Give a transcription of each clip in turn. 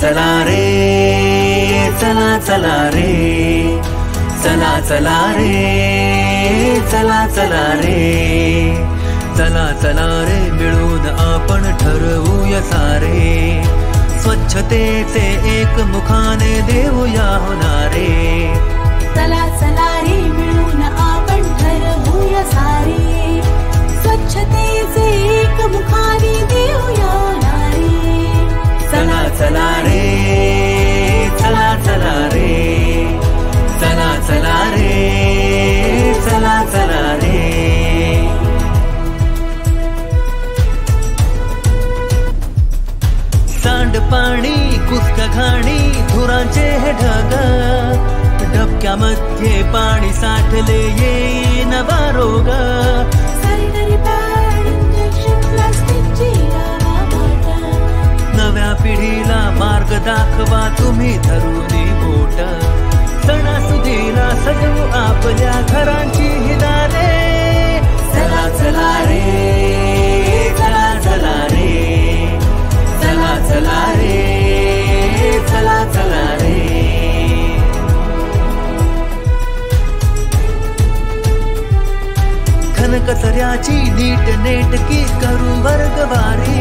चला रे, चला चला रे, चला चला रे, चला चला रे, चला चला रे, मिळून आपण ठरवूया सारे, स्वच्छतेचे एक मुखाने देऊया होणारे. चला चला रे, मिळून आपण ठरवूया सारे, स्वच्छतेचे एक मुखाने देऊया होणारे. चला चला रे, चला चला रे, चला चला रे, चला चला रे. सांडपाणी, कुस्त्या घाणी, धुरांचे हे ढग, डबक्यामध्ये पाणी साठले, येईन रोग. नव्या पिढीला मार्ग दाखवा तुम्ही धरूनी बोट, सणासुदीला सजवू आपल्या घरांची ही दारे. चला चला रे, चला चला रे, चला चला रे, चला चला रे. घनकचऱ्याची नीट नेटकी करू वर्गवारी,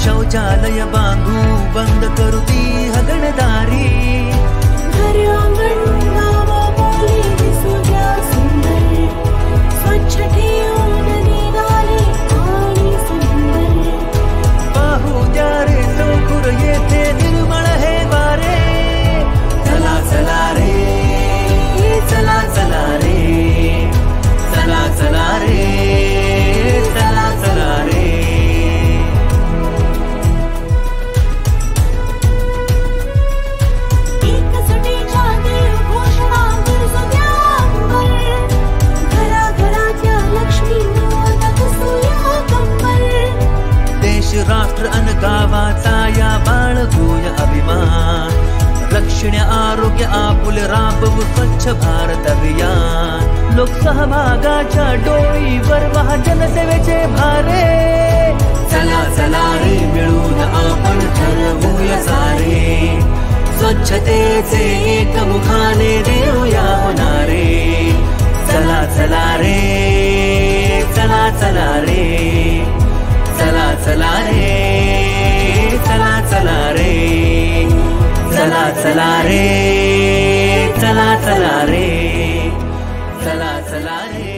शौचालय बांधू बंद करू ती हगणदारी. घर अंगण गावाबोली दिसू द्या सुंदर, स्वच्छ ठेवू नदी नाले आणि सुंदर. पाहू द्या रे चौखुर येथे निर्मळ हे वारे. चला चला रे, चला चला रे, चला चला रे, चला चला रे. राष्ट्र अन गावाचा या बाळगूया अभिमान, रक्षण आरोग्य आपुल राबवू स्वच्छ भारत अभियान. लोकसहभागाच्या डोईवर महाजनसेवेचे भारे. चला चला रे, मिळून आपण ठरवूया सारे, स्वच्छतेचे एक मुखाने देऊया होणारे. चला चला रे, चला चला रे, चला चला रे, चला चला रे, चला चला रे, चला चला रे, चला चला रे.